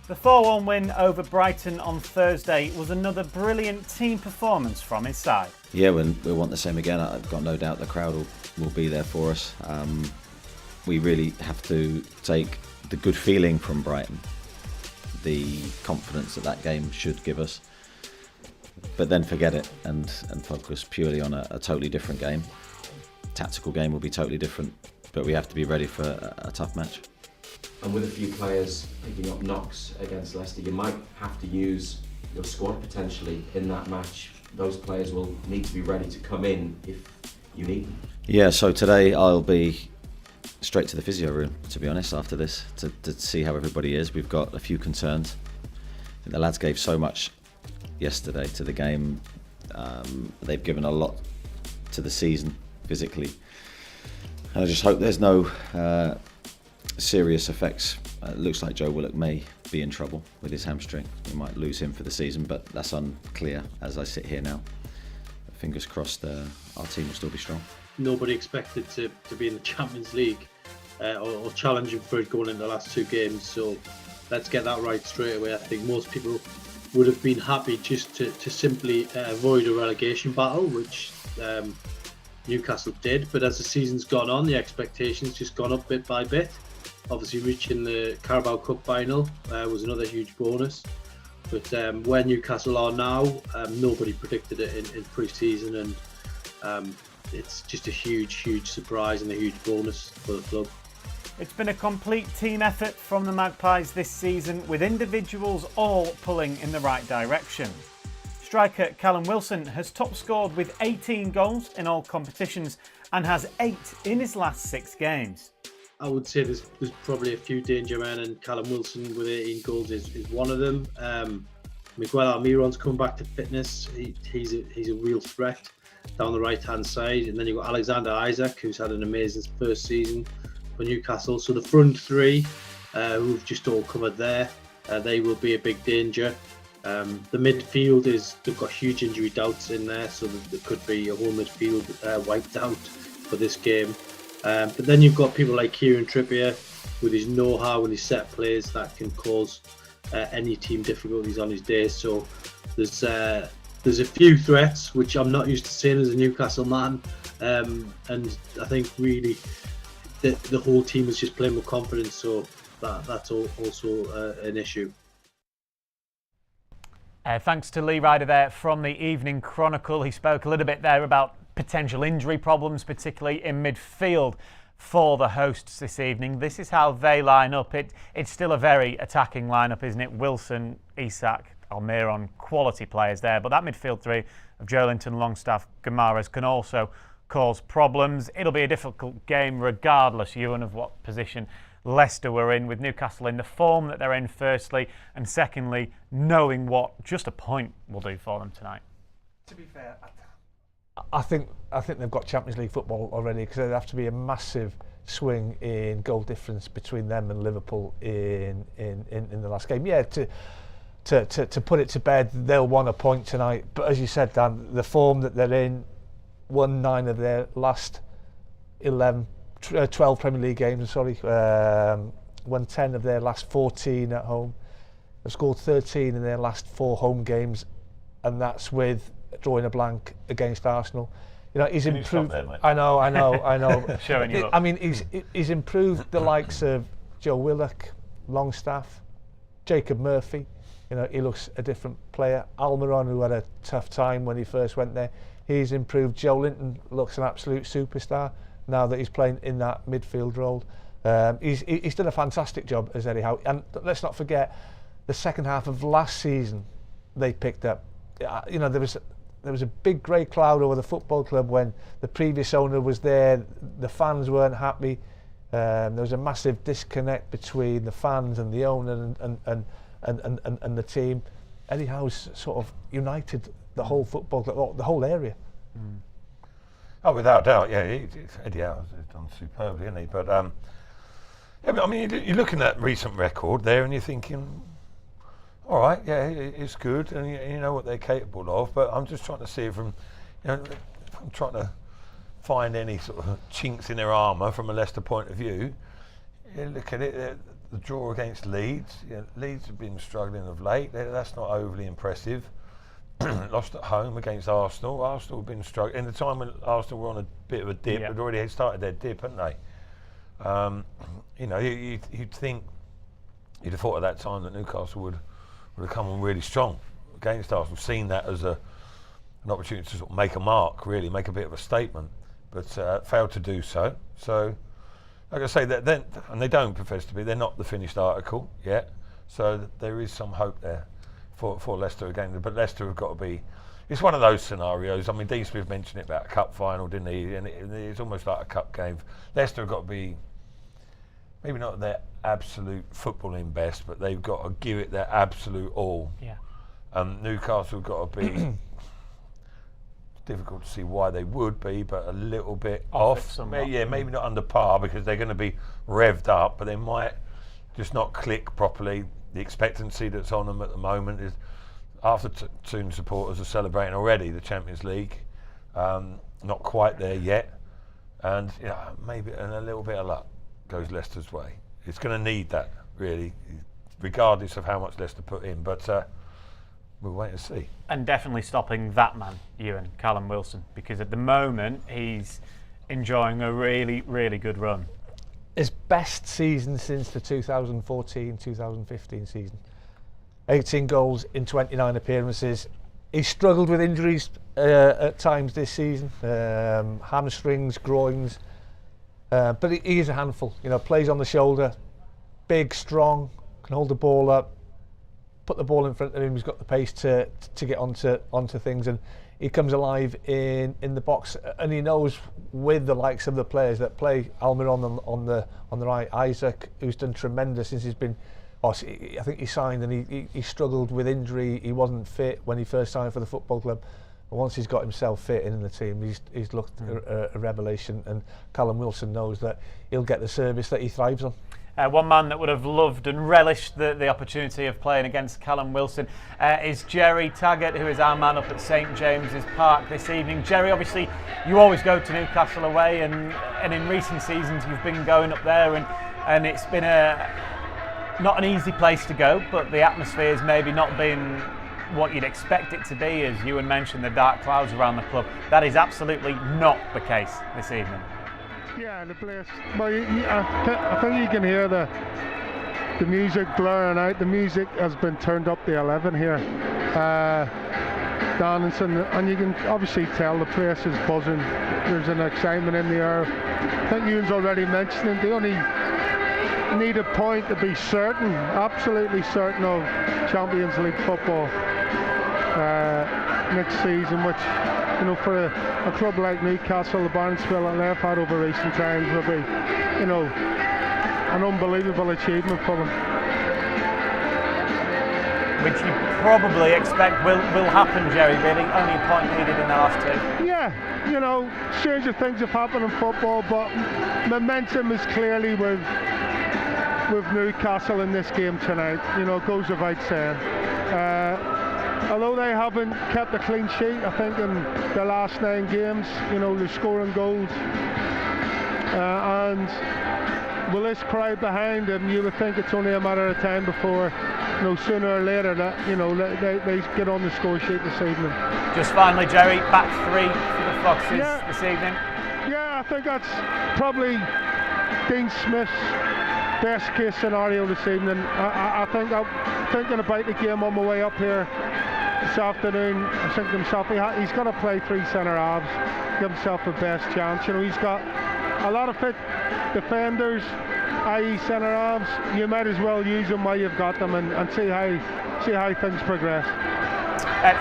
The 4-1 win over Brighton on Thursday was another brilliant team performance from his side. Yeah, we want the same again. I've got no doubt the crowd will be there for us. We really have to take the good feeling from Brighton, the confidence that game should give us, but then forget it and focus purely on a totally different game. Tactical game will be totally different, but we have to be ready for a tough match. And with a few players picking up knocks against Leicester, you might have to use your squad potentially in that match. Those players will need to be ready to come in if you need them. Yeah, so today I'll be straight to the physio room, to be honest, after this, to see how everybody is. We've got a few concerns. I think the lads gave so much yesterday to the game. They've given a lot to the season physically. And I just hope there's no serious effects. It looks like Joe Willock may be in trouble with his hamstring. We might lose him for the season, but that's unclear as I sit here now. Fingers crossed our team will still be strong. Nobody expected to be in the Champions League or challenging for it going into the last 2 games, so let's get that right straight away. I think most people would have been happy just to simply avoid a relegation battle, which Newcastle did, but as the season's gone on, the expectations just gone up bit by bit. Obviously reaching the Carabao Cup final was another huge bonus, but where Newcastle are now, nobody predicted it in pre-season, and it's just a huge surprise and a huge bonus for the club. It's been a complete team effort from the Magpies this season, with individuals all pulling in the right direction. Striker Callum Wilson has top scored with 18 goals in all competitions and has 8 in his last 6 games. I would say there's probably a few danger men, and Callum Wilson with 18 goals is one of them. Miguel Almiron's come back to fitness. He's a real threat down the right hand side, and then you've got Alexander Isak, who's had an amazing first season for Newcastle. So the front 3 who've just all covered there, they will be a big danger. The midfield they've got huge injury doubts in there, so there could be a whole midfield wiped out for this game. But then you've got people like Kieran Trippier with his know-how and his set plays that can cause any team difficulties on his day. So there's a few threats which I'm not used to seeing as a Newcastle man, and I think really the whole team is just playing with confidence. So that's also an issue. Thanks to Lee Ryder there from the Evening Chronicle. He spoke a little bit there about potential injury problems, particularly in midfield for the hosts this evening. This is how they line up. It's still a very attacking lineup, isn't it? Wilson, Isak, Almiron, quality players there. But that midfield 3 of Joelinton, Longstaff, Guimaraes can also cause problems. It'll be a difficult game regardless, Ewan, of what position Leicester were in, with Newcastle in the form that they're in firstly, and secondly, knowing what just a point will do for them tonight. To be fair, I think they've got Champions League football already, because there'd have to be a massive swing in goal difference between them and Liverpool in the last game. Yeah, to put it to bed, they'll want a point tonight. But as you said, Dan, the form that they're in, won 9 of their last 12 Premier League games, won 10 of their last 14 at home. They've scored 13 in their last 4 home games, and that's with drawing a blank against Arsenal. You know, he's improved. There, I know. Showing you up. I mean, he's improved the likes of Joe Willock, Longstaff, Jacob Murphy. You know, he looks a different player. Almiron, who had a tough time when he first went there, he's improved. Joelinton looks an absolute superstar now that he's playing in that midfield role. He's done a fantastic job as Eddie Howe. And let's not forget, the second half of last season, they picked up. You know, there was a big grey cloud over the football club when the previous owner was there. The fans weren't happy. There was a massive disconnect between the fans and the owner and the team. Eddie Howe's sort of united the whole football club, the whole area. Mm. Oh, without doubt, yeah. Eddie Howe's done superbly, hasn't he? But yeah, I mean, you're looking at recent record there, and you're thinking, all right, yeah, it's good, and you know what they're capable of. But I'm just trying to see from, you know, I'm trying to find any sort of chinks in their armour from a Leicester point of view. You look at it, the draw against Leeds. You know, Leeds have been struggling of late. That's not overly impressive. Lost at home against Arsenal. Arsenal have been struggling. In the time when Arsenal were on a bit of a dip, they'd already started their dip, hadn't they? You know, you'd think, you'd have thought at that time that Newcastle would have come on really strong against Arsenal, seen that as an opportunity to sort of make a mark, really, make a bit of a statement, but failed to do so. So, like I say, and they don't profess to be, they're not the finished article yet, so there is some hope there for Leicester again. But Leicester have got to be, it's one of those scenarios. I mean, Dean Smith mentioned it about a cup final, didn't he? And it's almost like a cup game. Leicester have got to be, maybe not their absolute footballing best, but they've got to give it their absolute all. Yeah. Newcastle have got to be difficult to see why they would be, but a little bit off. Yeah, maybe not under par because they're going to be revved up, but they might just not click properly. The expectancy that's on them at the moment is, after Toon supporters are celebrating already the Champions League, not quite there yet, and maybe a little bit of luck goes Leicester's way. It's going to need that, really, regardless of how much Leicester put in, but we'll wait and see. And definitely stopping that man, Ewan, Callum Wilson, because at the moment he's enjoying a really, really good run. His best season since the 2014-2015 season. 18 goals in 29 appearances. He struggled with injuries at times this season, hamstrings, groins, but he is a handful. Plays on the shoulder, big, strong, can hold the ball up, put the ball in front of him. He's got the pace to get onto things, and he comes alive in the box. And he knows, with the likes of the players that play, Almiron on the right, Isaac, who's done tremendous since he's been. I think he signed and he struggled with injury. He wasn't fit when he first signed for the football club. But once he's got himself fit in the team, he's looked a revelation. And Callum Wilson knows that he'll get the service that he thrives on. One man that would have loved and relished the opportunity of playing against Callum Wilson is Jerry Taggart, who is our man up at St James's Park this evening. Jerry, obviously you always go to Newcastle away, and in recent seasons you've been going up there, and it's been not an easy place to go, but the atmosphere has maybe not been what you'd expect it to be. As Ewan mentioned, the dark clouds around the club. That is absolutely not the case this evening. Yeah, the place. Well, I think you can hear the music blaring out. The music has been turned up to 11 here, Donaldson, and you can obviously tell the place is buzzing. There's an excitement in the air. I think Ewan's already mentioned it. They only need a point to be certain, absolutely certain, of Champions League football next season, which, for a club like Newcastle, the Barnesville, and they've had over recent times, will be, an unbelievable achievement for them. Which you probably expect will happen, Jerry, really. Only a point needed in the last two. Yeah, stranger things have happened in football, but momentum is clearly with Newcastle in this game tonight. Goes without saying. Although they haven't kept a clean sheet, I think, in the last 9 games, they're scoring goals. And with this crowd behind them, you would think it's only a matter of time before, sooner or later, that they get on the score sheet this evening. Just finally, Jerry, back 3 for the Foxes this evening. Yeah, I think that's probably Dean Smith's best case scenario this evening. I think I'm thinking about the game on my way up here this afternoon. I think to himself, he's got to play 3 centre halves, give himself the best chance. He's got a lot of fit defenders, i.e. centre halves. You might as well use them while you've got them, and see how things progress.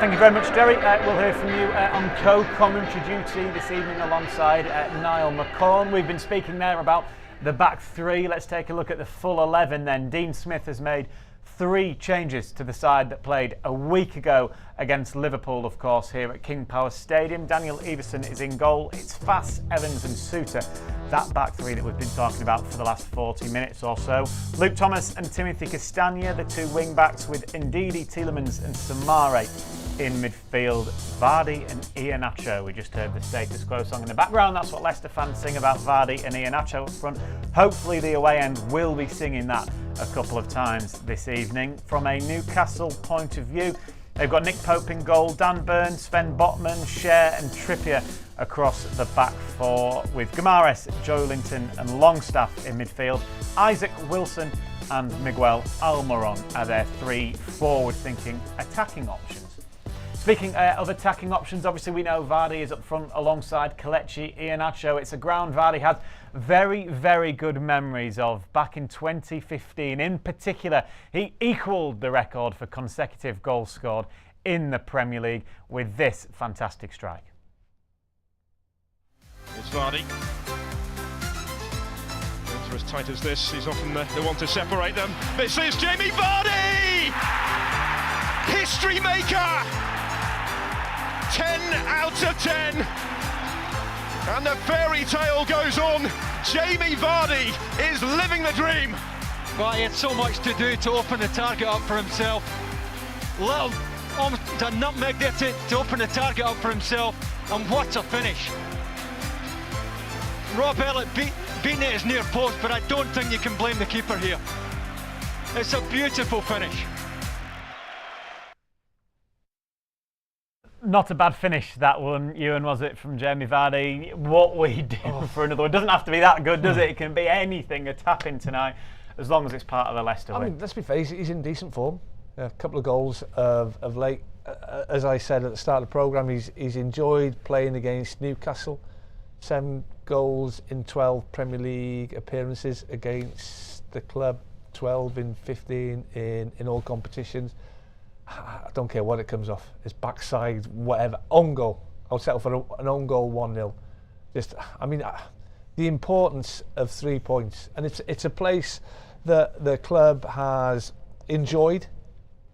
Thank you very much, Jerry. We'll hear from you on co-commentary duty this evening alongside Niall McCorn. We've been speaking there about the back 3. Let's take a look at the full 11 then. Dean Smith has made 3 changes to the side that played a week ago against Liverpool, of course, here at King Power Stadium. Daniel Everson is in goal. It's Fass, Evans and Suter, that back 3 that we've been talking about for the last 40 minutes or so. Luke Thomas and Timothy Castagna, the 2 wing-backs, with Ndidi, Tielemans and Samare in midfield. Vardy and Iheanacho. We just heard the Status Quo song in the background. That's what Leicester fans sing about Vardy and Iheanacho up front. Hopefully the away end will be singing that a couple of times this evening. From a Newcastle point of view, they've got Nick Pope in goal, Dan Burns, Sven Botman, Cher and Trippier across the back 4, with Guimaraes, Joe Linton and Longstaff in midfield. Isaac Wilson and Miguel Almiron are their 3 forward-thinking attacking options. Speaking of attacking options, obviously we know Vardy is up front alongside Kelechi Iheanacho. It's a ground Vardy had very, very good memories of back in 2015. In particular, he equalled the record for consecutive goals scored in the Premier League with this fantastic strike. It's Vardy. As tight as this, he's often the one to separate them. This is Jamie Vardy! History maker! 10 out of 10. And the fairy tale goes on. Jamie Vardy is living the dream. Well, he had so much to do to open the target up for himself. Almost a nutmeg there to open the target up for himself. And what a finish. Rob Elliott beating it his near post, but I don't think you can blame the keeper here. It's a beautiful finish. Not a bad finish, that one, Ewan, was it, from Jamie Vardy? What we do for another one. It doesn't have to be that good, does it? It can be anything, a tap-in tonight, as long as it's part of the Leicester win. I mean, let's be fair, he's in decent form. A couple of goals of late. As I said at the start of the programme, he's enjoyed playing against Newcastle. 7 goals in 12 Premier League appearances against the club, 12 in 15 in all competitions. I don't care what it comes off, his backside, whatever, own goal. I'll settle for an own goal 1-0. Just, I mean, the importance of 3 points, and it's a place that the club has enjoyed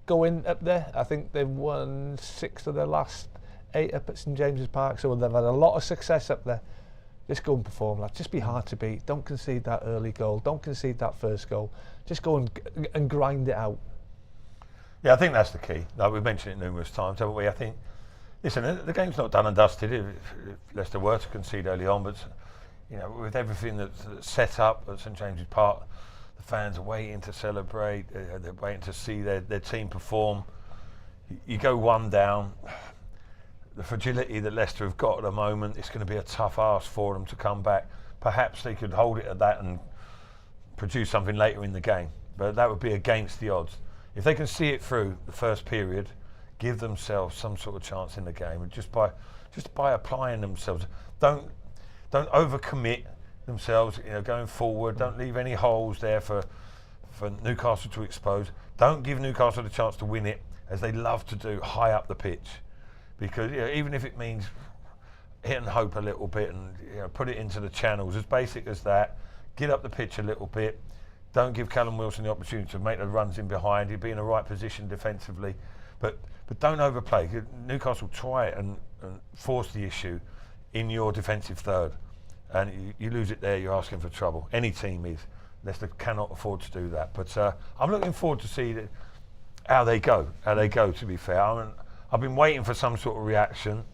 going up there. I think they've won 6 of their last 8 up at St James's Park, so they've had a lot of success up there. Just go and perform, lads. Just be hard to beat. Don't concede that early goal. Don't concede that first goal. Just go and grind it out. Yeah, I think that's the key. Like we've mentioned it numerous times, haven't we? I think, listen, the game's not done and dusted if Leicester were to concede early on, but you know, with everything that's set up at St James's Park, the fans are waiting to celebrate, they're waiting to see their team perform. You go one down, the fragility that Leicester have got at the moment, it's going to be a tough ask for them to come back. Perhaps they could hold it at that and produce something later in the game, but that would be against the odds. If they can see it through the first period, give themselves some sort of chance in the game, and just by applying themselves, don't overcommit themselves. You know, going forward, don't leave any holes there for Newcastle to expose. Don't give Newcastle the chance to win it, as they love to do, high up the pitch, because you know, even if it means hit and hope a little bit and put it into the channels, as basic as that. Get up the pitch a little bit. Don't give Callum Wilson the opportunity to make the runs in behind. He'd be in the right position defensively, but don't overplay. Newcastle try it and force the issue in your defensive third, and you lose it there, you're asking for trouble. Any team is. Leicester cannot afford to do that. But I'm looking forward to see how they go. To be fair, I've been waiting for some sort of reaction,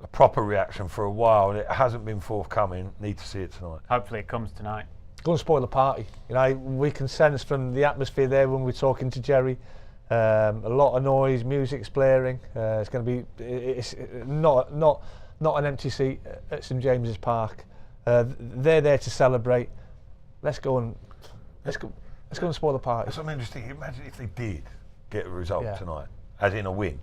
a proper reaction, for a while, and it hasn't been forthcoming. Need to see it tonight. Hopefully, it comes tonight. Go and spoil the party. You know, we can sense from the atmosphere there when we're talking to Jerry, a lot of noise, music's blaring. It's going to be, it's not an empty seat at St James's Park. They're there to celebrate. Let's go and spoil the party. That's what I'm interested. Imagine if they did get a result tonight, as in a win.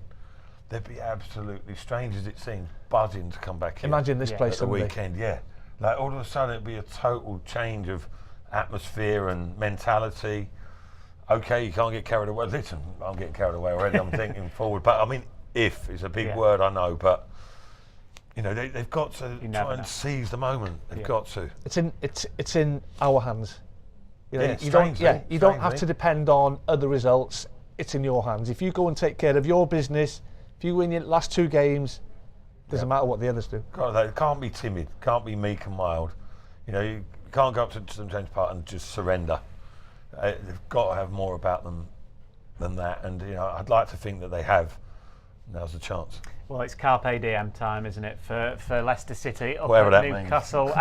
They'd be absolutely, strange as it seems, buzzing to come back here. Imagine this place at the weekend. Yeah. Like all of a sudden it'd be a total change of atmosphere and mentality. Okay, you can't get carried away. Listen, I'm getting carried away already. I'm thinking forward, but I mean, if is a big word, I know, but you know they've got to try and seize the moment. They've got to. It's in our hands. You know, you don't have to depend on other results. It's in your hands. If you go and take care of your business, if you win your last 2 games. Doesn't matter what the others do. They can't be timid, can't be meek and mild. You know, you can't go up to St James's Park and just surrender. They've got to have more about them than that, and you know, I'd like to think that they have. Now's the chance. Well, it's Carpe Diem time, isn't it, for Leicester City up Whatever at that Newcastle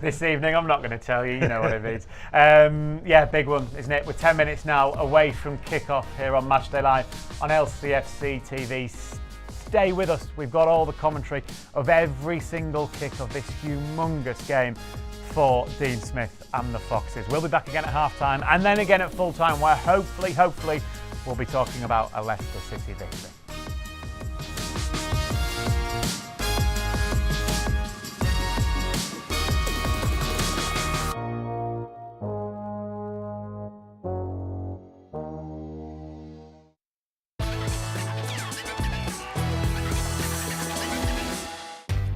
this evening. I'm not going to tell you, you know what it means. Yeah, big one, isn't it? We're 10 minutes now away from kick-off here on Matchday Live on LCFC TV. Stay with us. We've got all the commentary of every single kick of this humongous game for Dean Smith and the Foxes. We'll be back again at half-time and then again at full-time, where hopefully we'll be talking about a Leicester City victory.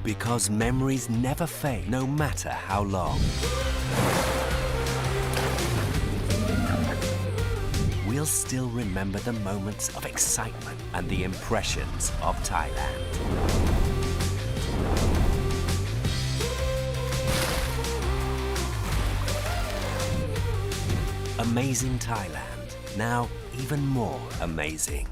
Because memories never fade, no matter how long. we'll still remember the moments of excitement and the impressions of Thailand. Amazing Thailand, now even more amazing.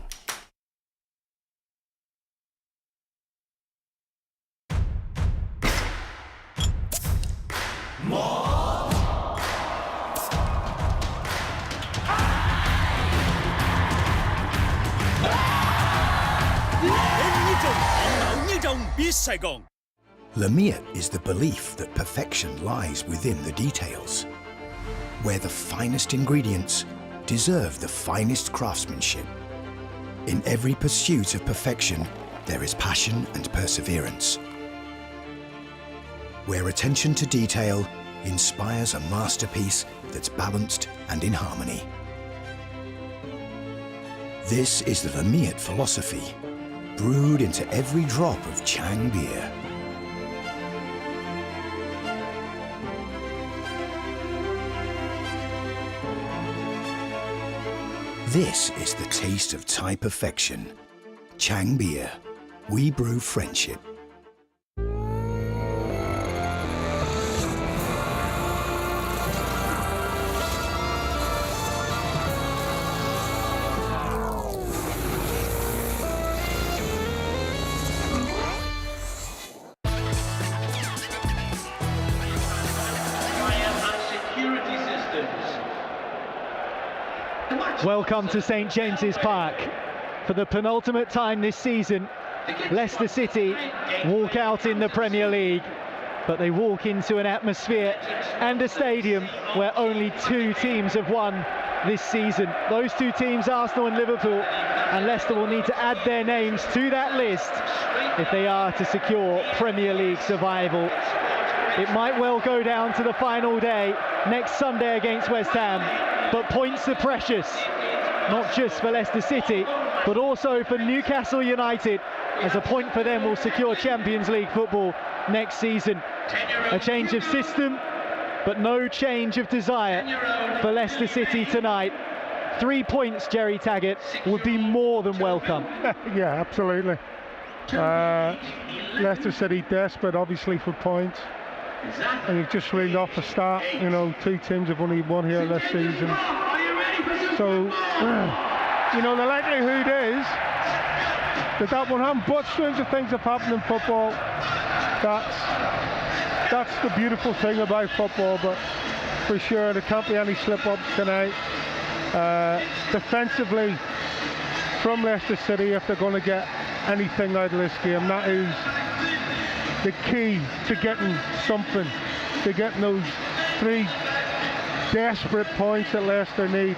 Lamiet is the belief that perfection lies within the details, where the finest ingredients deserve the finest craftsmanship. In every pursuit of perfection, there is passion and perseverance, where attention to detail inspires a masterpiece that's balanced and in harmony. This is the Lamiet philosophy, brewed into every drop of Chang beer. This is the taste of Thai perfection. Chang beer. We brew friendship. Welcome to St James's Park. For the penultimate time this season, Leicester City walk out in the Premier League, but they walk into an atmosphere and a stadium where only two teams have won this season. Those two teams, Arsenal and Liverpool, and Leicester will need to add their names to that list if they are to secure Premier League survival. It might well go down to the final day next Sunday against West Ham, but points are precious, not just for Leicester City, but also for Newcastle United, as a point for them will secure Champions League football next season. A change of system, but no change of desire for Leicester City tonight. 3 points, Jerry Taggart, would be more than welcome. Yeah, absolutely. Leicester City desperate, obviously, for points. And you've just reeled off the start, you know, two teams have only won here this season. So, you know, the likelihood is that will happen, but stranger things have happened in football. That's the beautiful thing about football, but for sure there can't be any slip-ups tonight. Defensively, from Leicester City, if they're going to get anything out of this game, that is the key to getting something, to getting those 3 desperate points that Leicester need.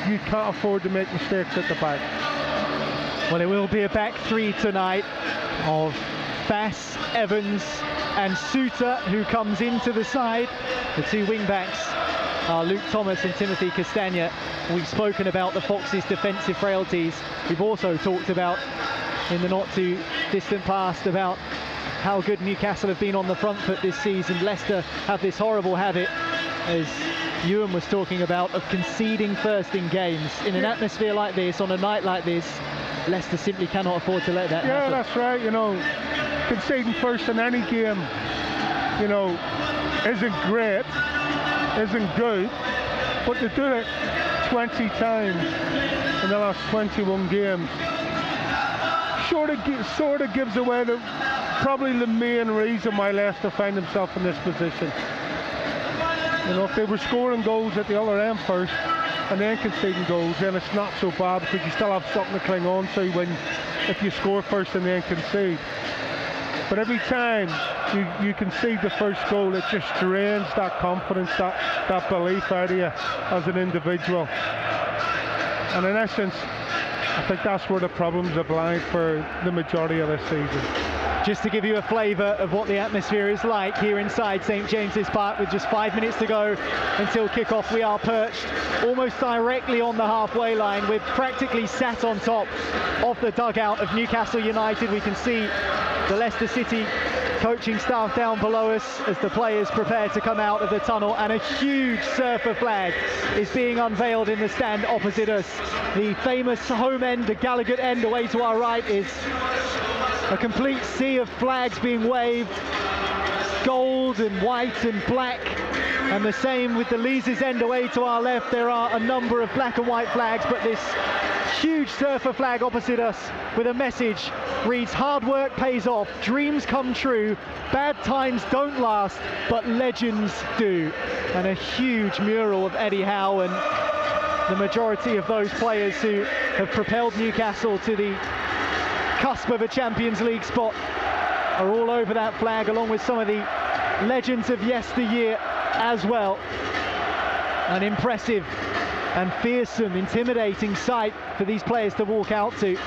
You can't afford to make mistakes at the back. Well, it will be a back three tonight of Bass, Evans and Suter, who comes into the side. The two wing-backs are Luke Thomas and Timothy Castagna. We've spoken about the Foxes' defensive frailties. We've also talked about, in the not too distant past, about how good Newcastle have been on the front foot this season. Leicester have this horrible habit, as Ewan was talking about, of conceding first in games. In an atmosphere like this, on a night like this, Leicester simply cannot afford to let that happen. Yeah, that's right. You know, conceding first in any game, you know, isn't great, isn't good, but to do it 20 times in the last 21 games sort of gives away probably the main reason why Leicester find themselves in this position. You know, if they were scoring goals at the other end first and then conceding goals, then it's not so bad, because you still have something to cling on to if you score first and then concede. But every time you concede the first goal, it just drains that confidence, that belief out of you as an individual. And in essence, I think that's where the problems have lied for the majority of this season. Just to give you a flavour of what the atmosphere is like here inside St James's Park, with just 5 minutes to go until kick-off, we are perched almost directly on the halfway line. We're practically sat on top of the dugout of Newcastle United. We can see the Leicester City coaching staff down below us as the players prepare to come out of the tunnel, and a huge Surfer flag is being unveiled in the stand opposite us. The famous home end, the Gallagher end away to our right, is a complete sea of flags being waved, gold and white and black, and the same with the Leazes end away to our left. There are a number of black and white flags, but this huge Surfer flag opposite us with a message reads, "Hard work pays off, dreams come true, bad times don't last, but legends do." And a huge mural of Eddie Howe and the majority of those players who have propelled Newcastle to the cusp of a Champions League spot are all over that flag, along with some of the legends of yesteryear as well. An impressive and fearsome, intimidating sight for these players to walk out to.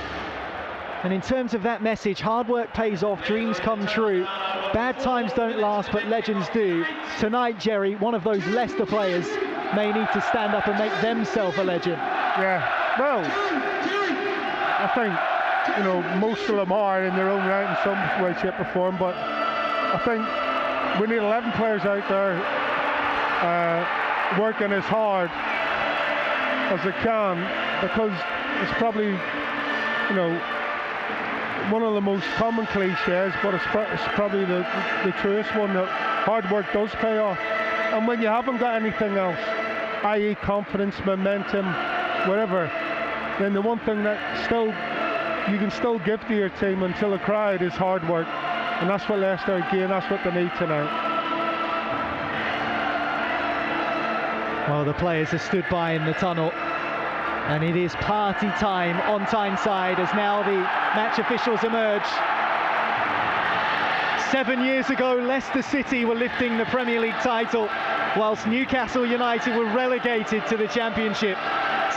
And in terms of that message, hard work pays off, dreams come true, bad times don't last, but legends do. Tonight, Jerry, one of those Leicester players may need to stand up and make themselves a legend. Yeah, well, I think, you know, most of them are in their own right in some way, shape or form, but I think we need 11 players out there working as hard as they can, because it's probably, you know, one of the most common cliches, but it's probably the truest one, that hard work does pay off. And when you haven't got anything else, i.e. confidence, momentum, whatever, then the one thing that you can still give to your team until the crowd is hard work. And that's what Leicester, again, that's what they need tonight. Well, the players have stood by in the tunnel, and it is party time on Tyneside as now the match officials emerge. 7 years ago, Leicester City were lifting the Premier League title, whilst Newcastle United were relegated to the Championship.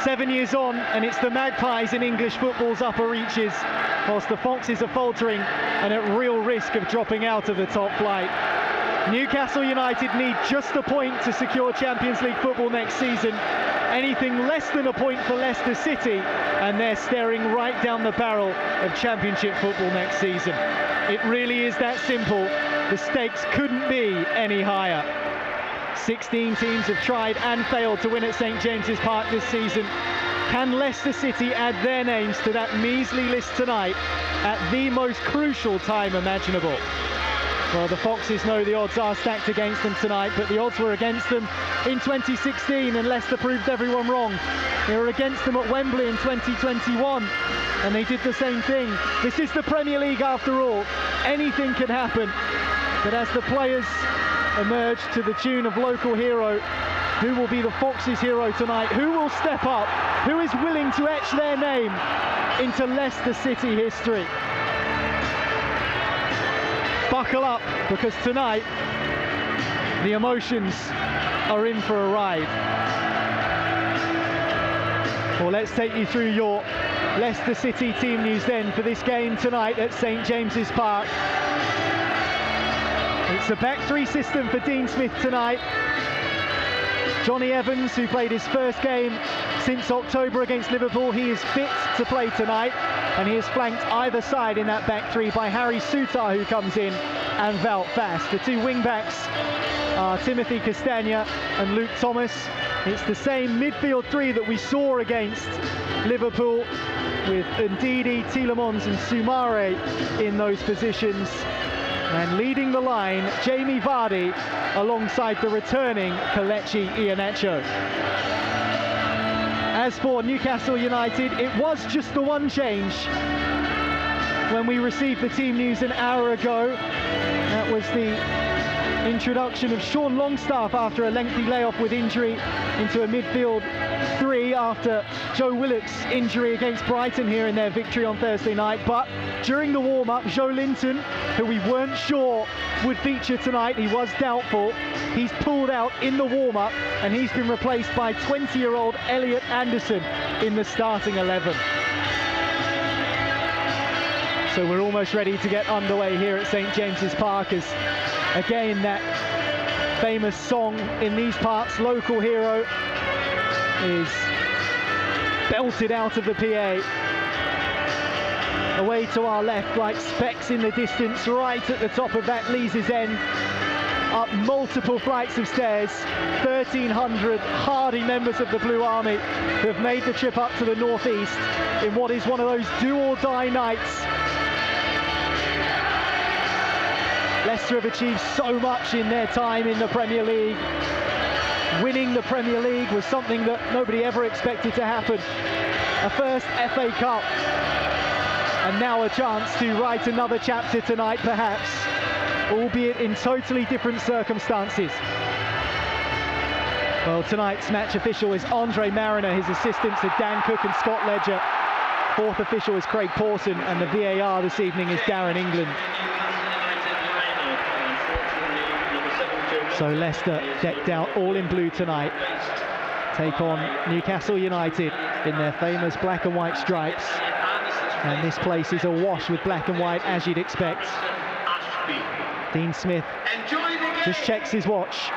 7 years on, and it's the Magpies in English football's upper reaches, whilst the Foxes are faltering and at real risk of dropping out of the top flight. Newcastle United need just a point to secure Champions League football next season. Anything less than a point for Leicester City, and they're staring right down the barrel of Championship football next season. It really is that simple. The stakes couldn't be any higher. 16 teams have tried and failed to win at St James's Park this season. Can Leicester City add their names to that measly list tonight at the most crucial time imaginable? Well, the Foxes know the odds are stacked against them tonight, but the odds were against them in 2016 and Leicester proved everyone wrong. They were against them at Wembley in 2021 and they did the same thing. This is the Premier League after all. Anything can happen. But as the players emerge to the tune of Local Hero, who will be the Foxes' hero tonight? Who will step up? Who is willing to etch their name into Leicester City history? Buckle up, because tonight the emotions are in for a ride. Well, let's take you through your Leicester City team news then for this game tonight at St James's Park. It's a back three system for Dean Smith tonight. Johnny Evans, who played his first game since October against Liverpool, he is fit to play tonight, and he is flanked either side in that back three by Harry Souttar, who comes in, and Wout Faes. The two wing-backs are Timothy Castagna and Luke Thomas. It's the same midfield three that we saw against Liverpool, with Ndidi, Tielemans and Soumare in those positions. And leading the line, Jamie Vardy, alongside the returning Kelechi Iheanacho. As for Newcastle United, it was just the one change when we received the team news an hour ago. That was the introduction of Sean Longstaff after a lengthy layoff with injury into a midfield three after Joe Willock's injury against Brighton here in their victory on Thursday night. But during the warm-up, Joe Linton, who we weren't sure would feature tonight, he was doubtful, he's pulled out in the warm-up and he's been replaced by 20-year-old Elliot Anderson in the starting 11. So we're almost ready to get underway here at St James's Park, as again that famous song in these parts, Local Hero, is belted out of the PA. Away to our left, like specks in the distance, right at the top of that Lees' End, up multiple flights of stairs, 1,300 hardy members of the Blue Army who have made the trip up to the northeast in what is one of those do-or-die nights. Leicester have achieved so much in their time in the Premier League. Winning the Premier League was something that nobody ever expected to happen. A first FA Cup, and now a chance to write another chapter tonight, perhaps, albeit in totally different circumstances. Well, tonight's match official is Andre Mariner, his assistants are Dan Cook and Scott Ledger. Fourth official is Craig Pawson, and the VAR this evening is Darren England. So Leicester, decked out all in blue tonight, take on Newcastle United in their famous black and white stripes. And this place is awash with black and white, as you'd expect. Dean Smith just checks his watch,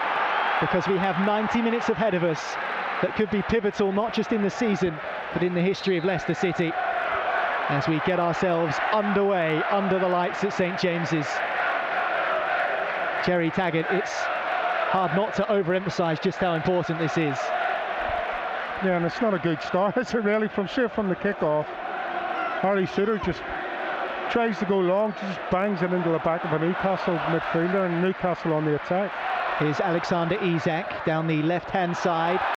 because we have 90 minutes ahead of us that could be pivotal, not just in the season, but in the history of Leicester City, as we get ourselves underway under the lights at St James's. Jerry Taggart, it's hard not to overemphasise just how important this is. Yeah, and it's not a good start, is it really? From the kick-off, Harry Suter just tries to go long, just bangs it into the back of a Newcastle midfielder, and Newcastle on the attack. Here's Alexander Isak down the left-hand side.